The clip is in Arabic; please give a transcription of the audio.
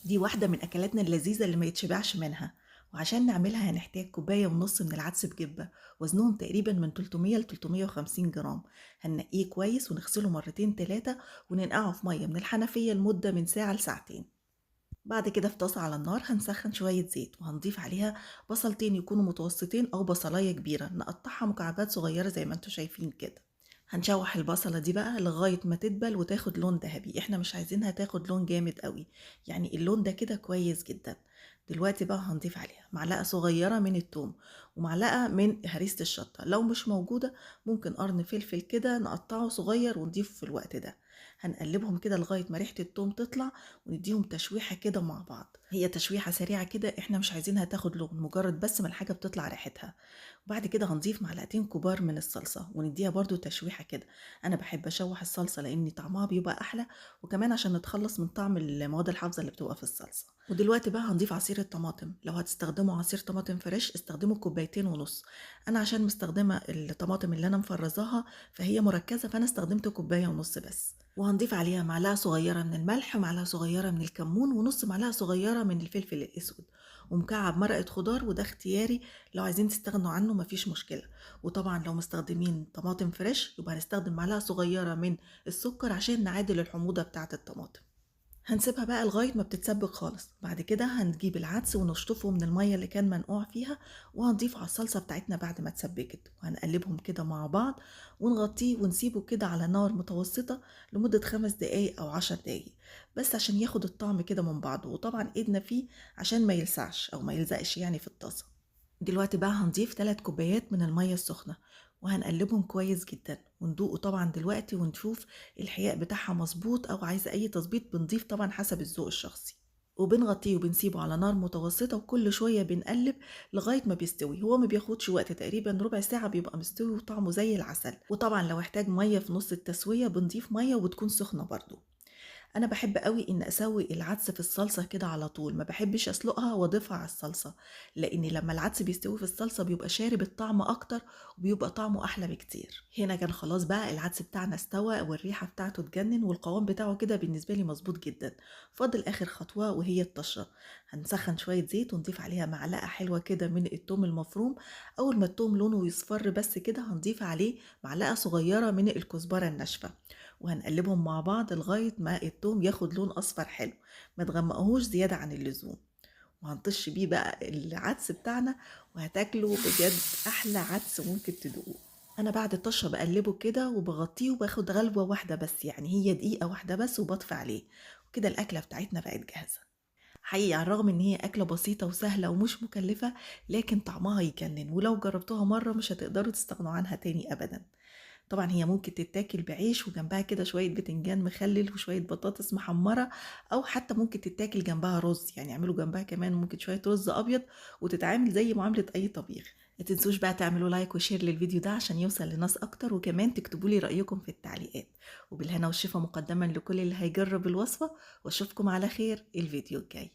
دي واحدة من أكلاتنا اللذيذة اللي ما يتشبعش منها. وعشان نعملها هنحتاج كوباية ونص من العدس بجبة، وزنهم تقريبا من 300 ل 350 جرام. هنقيه كويس ونغسله مرتين تلاتة، وننقعه في مية من الحنفية لمدة من ساعة لساعتين. بعد كده في طاسة على النار هنسخن شوية زيت، وهنضيف عليها بصلتين يكونوا متوسطين أو بصلاية كبيرة نقطعها مكعبات صغيرة زي ما انتوا شايفين كده. هنشوح البصلة دي بقى لغاية ما تدبل وتاخد لون ذهبي، احنا مش عايزينها تاخد لون جامد قوي، يعني اللون ده كده كويس جدا. دلوقتي بقى هنضيف عليها معلقة صغيرة من التوم، ومعلقة من هريسة الشطة، لو مش موجودة ممكن قرن فلفل كده نقطعه صغير ونضيفه في الوقت ده. هنقلبهم كده لغاية ما ريحة التوم تطلع، ونديهم تشويحة كده مع بعض، هي تشويحة سريعة كده، احنا مش عايزينها تاخد لون، مجرد بس ما الحاجة بتطلع ريحتها. وبعد كده هنضيف معلقتين كبار من الصلصة ونديها برضو تشويحة كده. انا بحب اشوح الصلصة لان طعمها بيبقى احلى، وكمان عشان نتخلص من طعم المواد الحافظة اللي بتبقى في الصلصة. ودلوقتي بقى هنضيف عصير الطماطم، لو هتستخدموا عصير طماطم فريش استخدموا كوبايتين ونص. انا عشان مستخدمة الطماطم اللي انا مفرزاها فهي مركزة، فانا استخدمت كوباية ونص بس. وهنضيف عليها معلقة صغيرة من الملح، ومعلقة صغيرة من الكمون، ونص معلقة صغيرة من الفلفل الأسود، ومكعب مرقة خضار، وده اختياري، لو عايزين تستغنوا عنه مفيش مشكلة. وطبعا لو مستخدمين طماطم فريش يبقى هنستخدم معلقة صغيرة من السكر عشان نعادل الحموضة بتاعة الطماطم. هنسيبها بقى لغاية ما بتتسبك خالص. بعد كده هنجيب العدس ونشطفه من المية اللي كان منقوع فيها، وهنضيفه على الصلصة بتاعتنا بعد ما اتسبكت، وهنقلبهم كده مع بعض، ونغطيه ونسيبه كده على نار متوسطة لمدة 5 دقايق أو 10 دقايق، بس عشان ياخد الطعم كده من بعضه، وطبعا ايدنا فيه عشان ما يلسعش أو ما يلزقش يعني في الطاسة. دلوقتي بقى هنضيف 3 كوبايات من المية السخنة، وهنقلبهم كويس جدا، وندوقه طبعا دلوقتي ونشوف الحياء بتاعها مظبوط او عايزة اي تظبيط بنضيف طبعا حسب الذوق الشخصي. وبنغطيه وبنسيبه على نار متوسطة، وكل شوية بنقلب لغاية ما بيستوي، هو ما بياخدش وقت، تقريبا ربع ساعة بيبقى مستوي وطعمه زي العسل. وطبعا لو احتاج مية في نص التسوية بنضيف مية وبتكون سخنة برضو. انا بحب قوي ان اسوي العدس في الصلصه كده على طول، ما بحبش اسلقها واضيفها على الصلصه، لان لما العدس بيستوي في الصلصه بيبقى شارب الطعم اكتر، وبيبقى طعمه احلى بكتير. هنا كان خلاص بقى العدس بتاعنا استوى، والريحه بتاعته تجنن، والقوام بتاعه كده بالنسبه لي مظبوط جدا. فاضل اخر خطوه وهي الطشه. هنسخن شويه زيت ونضيف عليها معلقه حلوه كده من الثوم المفروم. اول ما الثوم لونه يصفر بس كده هنضيف عليه معلقه صغيره من الكزبره الناشفه، وهنقلبهم مع بعض لغاية ما التوم ياخد لون أصفر حلو، ما تغمقهوش زيادة عن اللزوم. وهنطش بيه بقى العدس بتاعنا، وهتاكلوا بجد أحلى عدس ممكن تدوقوه. أنا بعد الطشة بقلبه كده وبغطيه وباخد غلوة واحدة بس، يعني هي دقيقة واحدة بس، وبطفي عليه، وكده الأكلة بتاعتنا بقت جاهزة. حقيقي على الرغم ان هي أكلة بسيطة وسهلة ومش مكلفة، لكن طعمها يجنن، ولو جربتوها مرة مش هتقدروا تستغنوا عنها تاني أبدا. طبعا هي ممكن تتاكل بعيش، وجنبها كده شوية بتنجان مخلل وشوية بطاطس محمرة، أو حتى ممكن تتاكل جنبها رز، يعني يعملوا جنبها كمان ممكن شوية رز أبيض، وتتعامل زي معاملة أي طبيخ. ما تنسوش بقى تعملوا لايك وشير للفيديو ده عشان يوصل لناس أكتر، وكمان تكتبوا لي رأيكم في التعليقات. وبالهنا والشفا مقدما لكل اللي هيجرب الوصفة، واشوفكم على خير الفيديو الجاي.